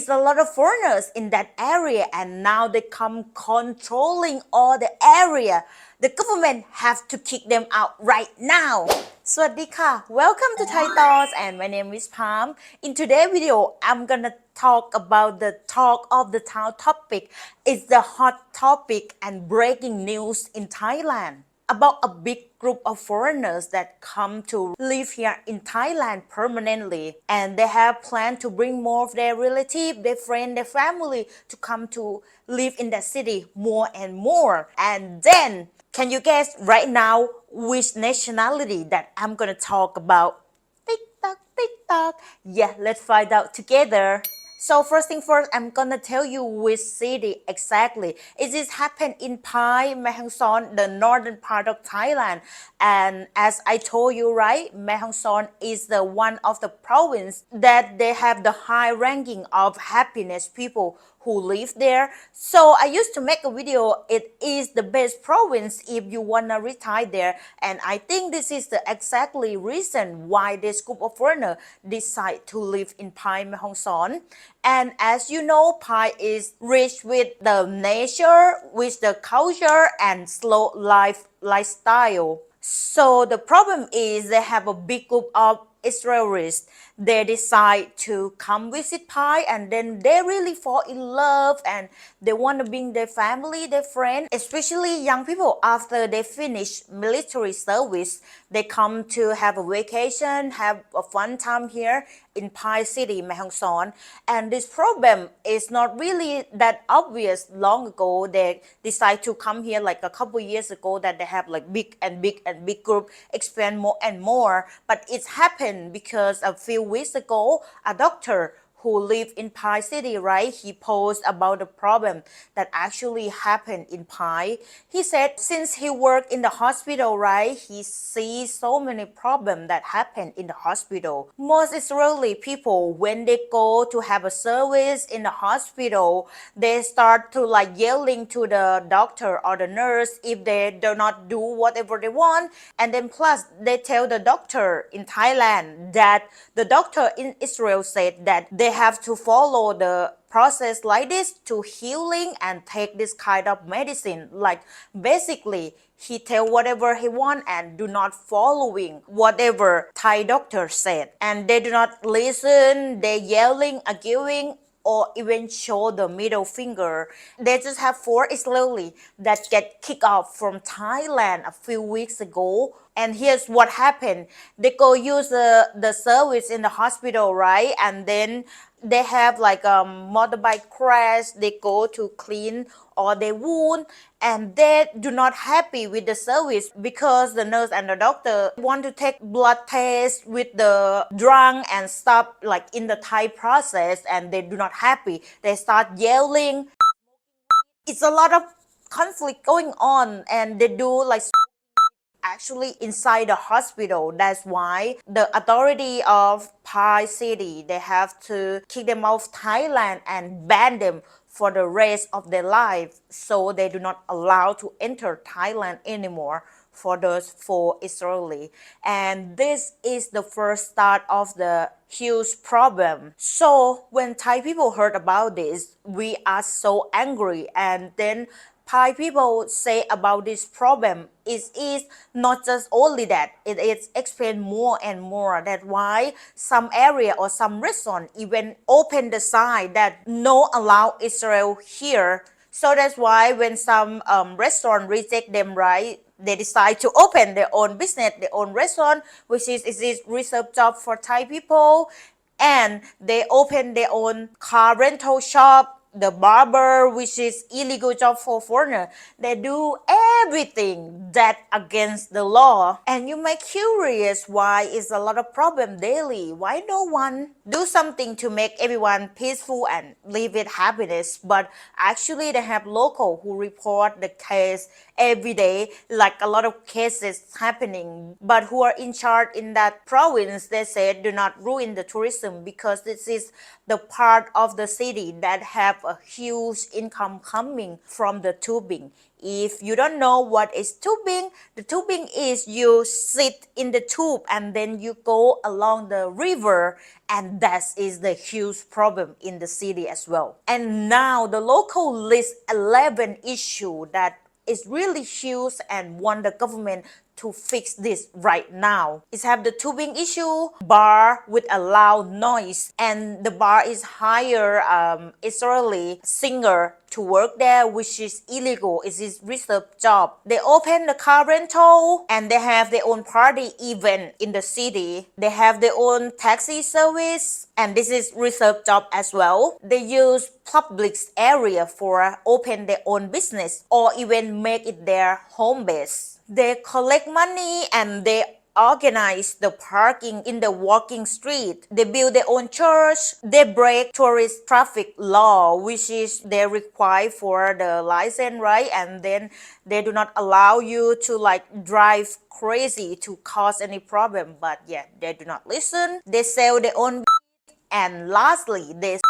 It's a lot of foreigners in that area, and now they come controlling all the area. The government have to kick them out right now. สวัสดีค่ะ Welcome to Thai Thoughts and my name is Palm. In today's video, I'm gonna talk about the talk of the town topic. It's the hot topic and breaking news in Thailand about a big group of foreigners that come to live here in Thailand permanently, and they have planned to bring more of their relatives, their friends, their family to come to live in that city more and more. And then, can you guess right now which nationality that I'm gonna talk about? Tick tock, tick tock. Yeah, let's find out together. So first thing first, I'm gonna tell you which city exactly. It is happened in Pai, Mae Hong Son, the northern part of Thailand. And as I told you, right, Mae Hong Son is the one of the province that they have the high ranking of happiness people who live there. So I used to make a video. It is the best province if you wanna retire there, and I think this is the exactly reason why this group of foreigners decide to live in Pai Mae Hong Son. And as you know, Pai is rich with the nature, with the culture and slow lifestyle. So the problem is they have a big group of Israelis. They decide to come visit Pai, and then they really fall in love and they want to bring their family, their friends, especially young people after they finish military service. They come to have a vacation, have a fun time here in Pai City, Mae Hong Son. And this problem is not really that obvious long ago. They decide to come here like a couple years ago that they have like big group, expand more and more. But it's happened because a few weeks ago, a doctor who lived in Pai City, right? He posed about the problem that actually happened in Pai. He said since he worked in the hospital, right, he sees so many problems that happen in the hospital. Most Israeli people, when they go to have a service in the hospital, they start to like yelling to the doctor or the nurse if they do not do whatever they want. And then plus they tell the doctor in Thailand that the doctor in Israel said that they have to follow the process like this to healing and take this kind of medicine. Like basically he tell whatever he want and do not following whatever Thai doctor said, and they do not listen. They yelling, arguing, or even show the middle finger. They just have 4 Israeli that get kicked out from Thailand a few weeks ago. And here's what happened. They go use the service in the hospital, right? And then they have like a motorbike crash. They go to clean all their wound, and they do not happy with the service because the nurse and the doctor want to take blood test with the drunk and stuff like in the Thai process, and they do not happy. They start yelling. It's a lot of conflict going on, and they do like actually inside the hospital. That's why the authority of Pai City, they have to kick them out of Thailand and ban them for the rest of their life, so they do not allow to enter Thailand anymore for those 4 Israeli. And this is the first start of the huge problem. So when Thai people heard about this, we are so angry. And then Thai people say about this problem is not just only that, it is explained more and more. That's why some area or some restaurant even open the sign that no allow Israel here. So that's why when some restaurant reject them, right, they decide to open their own business, their own restaurant, which is reserved job for Thai people. And they open their own car rental shop, the barber, which is illegal job for foreigner. They do everything that against the law. And you may curious why is a lot of problem daily. Why no one do something to make everyone peaceful and live with happiness? But actually they have local who report the case every day, like a lot of cases happening. But who are in charge in that province, they said do not ruin the tourism because this is the part of the city that have have a huge income coming from the tubing. If you don't know what is tubing, the tubing is you sit in the tube and then you go along the river, and that is the huge problem in the city as well. And now the local list 11 issue that is really huge and want the government to fix this right now. It's have the tubing issue, bar with a loud noise, and the bar is hire Israeli singer to work there, which is illegal. It's his reserved job. They open the car rental and they have their own party event in the city. They have their own taxi service, and this is reserved job as well. They use public area for open their own business or even make it their home base. They collect money and they organize the parking in the walking street. They build their own church. They break tourist traffic law, which is they require for the license, right? And then they do not allow you to like drive crazy to cause any problem. But yeah, they do not listen. They sell their own, and lastly, they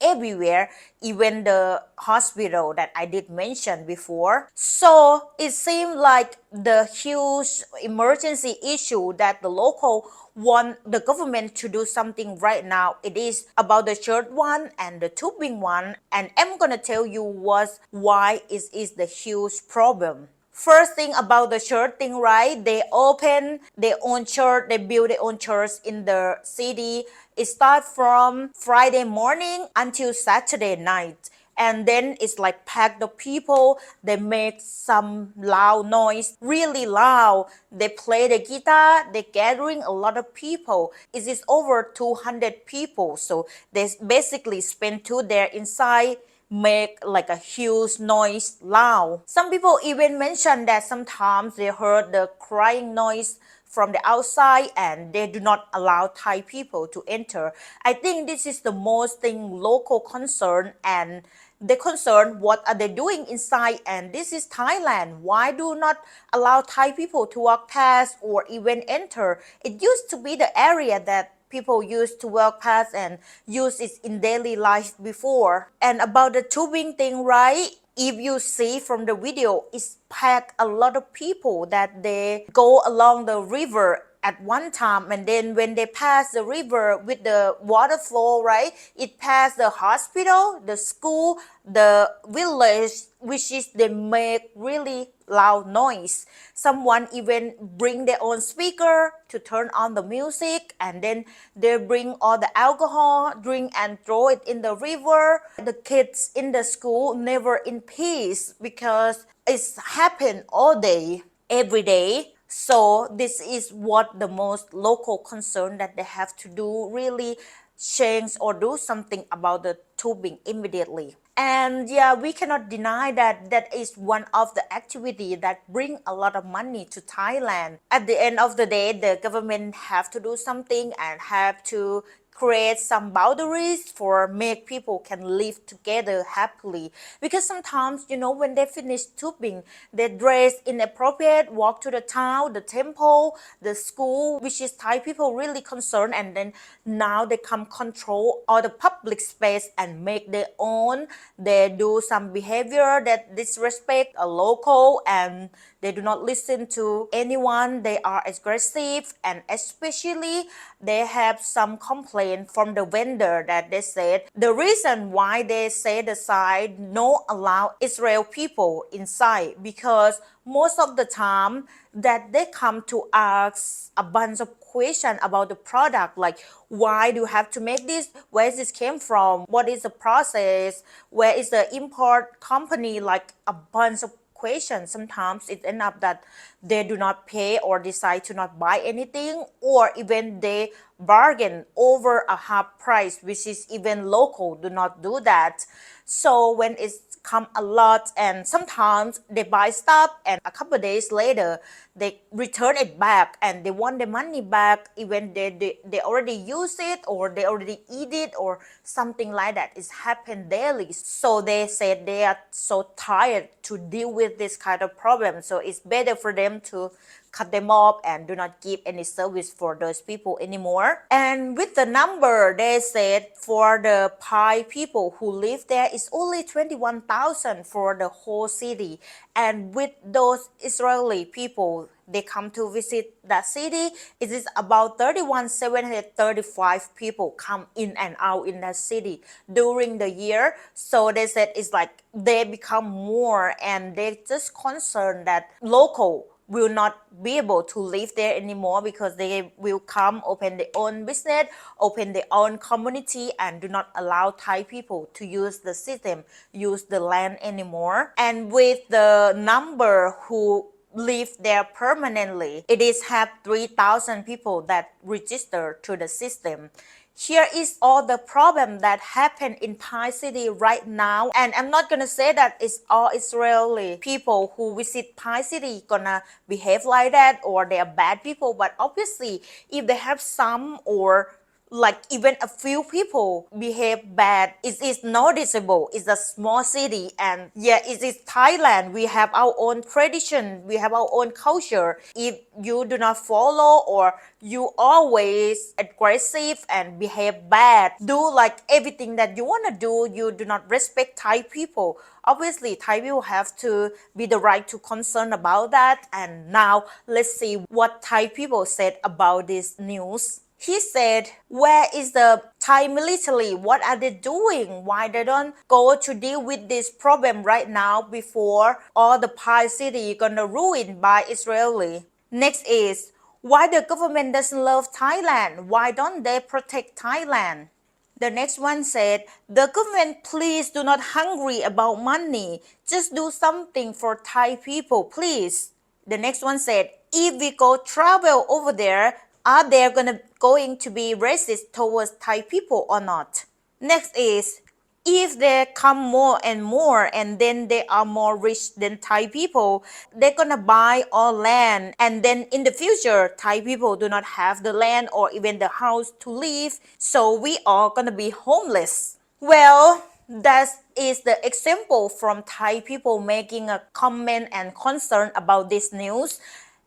everywhere, even the hospital that I did mention before. So it seemed like the huge emergency issue that the local want the government to do something right now. It is about the church one and the tubing one, and I'm gonna tell you why it is the huge problem. First thing about the church thing, right? They open their own church, they build their own church in the city. It starts from Friday morning until Saturday night. And then it's like packed the people. They make some loud noise, really loud. They play the guitar. They're gathering a lot of people. It is over 200 people. So they basically spend 2 days inside, make like a huge noise loud. Some people even mention that sometimes they heard the crying noise from the outside and they do not allow Thai people to enter. I think this is the most thing local concern, and they concern what are they doing inside, and this is Thailand. Why do not allow Thai people to walk past or even enter? It used to be the area that people used to walk past and use it in daily life before. And about the tubing thing, right? If you see from the video, it's packed a lot of people that they go along the river at one time, and then when they pass the river with the water flow, right, it passed the hospital, the school, the village, which is they make really loud noise. Someone even bring their own speaker to turn on the music, and then they bring all the alcohol, drink and throw it in the river. The kids in the school never in peace because it's happened all day, every day. So this is what the most local concern that they have to do, really change or do something about the tubing immediately. And yeah, we cannot deny that that is one of the activity that bring a lot of money to Thailand. At the end of the day, the government have to do something and have to create some boundaries for make people can live together happily, because sometimes when they finish tubing, they dress inappropriate, walk to the town, the temple, the school, which is Thai people really concerned, and then now they come control all the public space and make their own. They do some behavior that disrespect a local, and they do not listen to anyone. They are aggressive, and especially they have some complaint from the vendor that they said the reason why they say the side no allow Israel people inside, because most of the time that they come to ask a bunch of questions about the product, like why do you have to make this, where this came from, what is the process, where is the import company, like a bunch of questions. Sometimes it ends up that they do not pay or decide to not buy anything, or even they bargain over a half price, which is even local do not do that. So when it's come a lot, and sometimes they buy stuff and a couple of days later they return it back and they want the money back, even they already use it or they already eat it or something like that. It's happened daily. So they said they are so tired to deal with this kind of problem, so it's better for them to cut them off and do not give any service for those people anymore. And with the number, they said for the Thai people who live there, it's only 21,000 for the whole city. And with those Israeli people, they come to visit that city, it is about 31,735 people come in and out in that city during the year. So they said it's like they become more, and they just concerned that local will not be able to live there anymore because they will come open their own business, open their own community, and do not allow Thai people to use the system, use the land anymore. And with the number who live there permanently, it is have 3,000 people that register to the system. Here is all the problem that happen in Thai city right now. And I'm not gonna say that it's all Israeli people who visit Thai city gonna behave like that or they are bad people. But obviously, if they have some or like even a few people behave bad, it is noticeable. It's a small city, and yeah, it is Thailand. We have our own tradition, we have our own culture. If you do not follow or you always aggressive and behave bad, do like everything that you want to do, you do not respect Thai people, obviously Thai people have to be the right to concern about that. And now let's see what Thai people said about this news. He said, where is the Thai military? What are they doing? Why they don't go to deal with this problem right now before all the Thai city gonna ruined by Israeli? Next is, why the government doesn't love Thailand? Why don't they protect Thailand? The next one said, the government, please do not hungry about money. Just do something for Thai people, please. The next one said, if we go travel over there, are there going to be racist towards Thai people or not? Next is, if they come more and then they are more rich than Thai people, they're gonna buy all land, and then in the future Thai people do not have the land or even the house to live, so we are gonna be homeless. Well, that is the example from Thai people making a comment and concern about this news.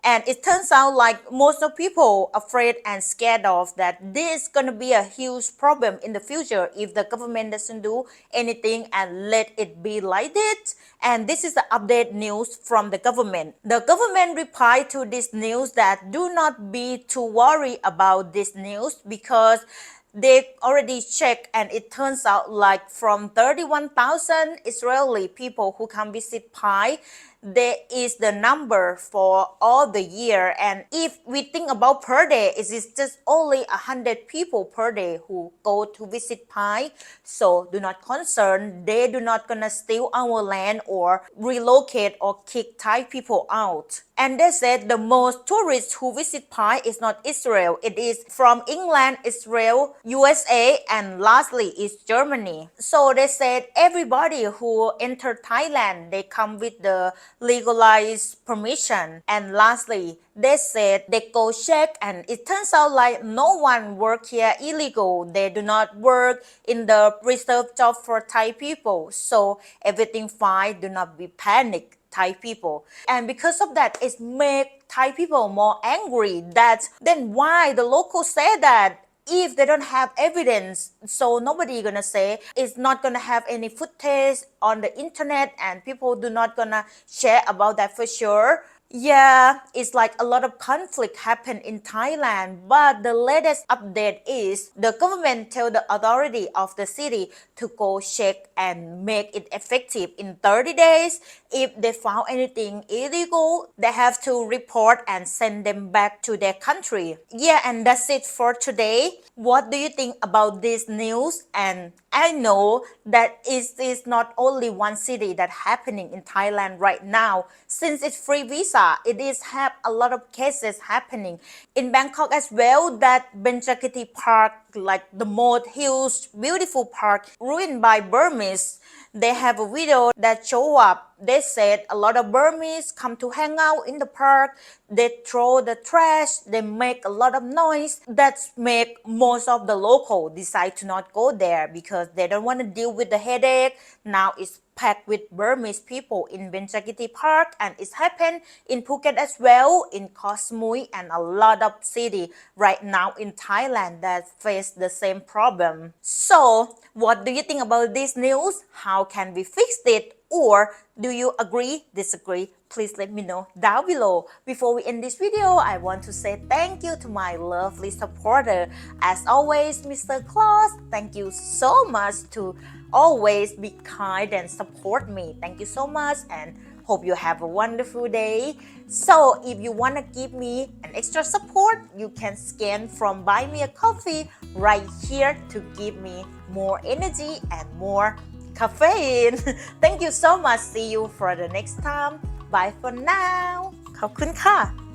And it turns out like most of people afraid and scared of that this is going to be a huge problem in the future if the government doesn't do anything and let it be like this. And this is the update news from the government. The government replied to this news that do not be too worried about this news because they already checked, and it turns out like from 31,000 Israeli people who come visit Pai, there is the number for all the year. And if we think about per day, it is just only 100 people per day who go to visit Pai. So do not concern, they do not gonna steal our land or relocate or kick Thai people out. And they said the most tourists who visit Pai is not Israel. It is from England, Israel, USA, and lastly is Germany. So they said everybody who enter Thailand, they come with the legalized permission. And lastly, they said they go check, and it turns out like no one work here illegal. They do not work in the reserved job for Thai people. So everything fine, do not be panic, Thai people. And because of that, it make Thai people more angry. That then why the locals say that if they don't have evidence, so nobody gonna say, it's not gonna have any footage on the internet, and people do not gonna share about that for sure. Yeah, it's like a lot of conflict happened in Thailand, but the latest update is the government tell the authority of the city to go check and make it effective in 30 days. If they found anything illegal, they have to report and send them back to their country. Yeah, and that's it for today. What do you think about this news? And I know that it is not only one city that happening in Thailand right now. Since it's free visa, it is have a lot of cases happening in Bangkok as well. That Benjakiti Park, like the most huge, beautiful park, ruined by Burmese. They have a video that show up. They said a lot of Burmese come to hang out in the park. They throw the trash. They make a lot of noise. That make most of the local decide to not go there because they don't want to deal with the headache. Now it's packed with Burmese people in Benchakiti Park, and it's happened in Phuket as well, in Koh Samui, and a lot of city right now in Thailand that face the same problem. So, what do you think about this news? How can we fix it? Or do you agree, disagree? Please let me know down below. Before we end this video, I want to say thank you to my lovely supporter. As always, Mr. Claus, thank you so much to always be kind and support me. Thank you so much and hope you have a wonderful day. So if you want to give me an extra support, you can scan from Buy Me a Coffee right here to give me more energy and more caffeine. Thank you so much. See you for the next time. Bye for now. ขอบคุณค่ะ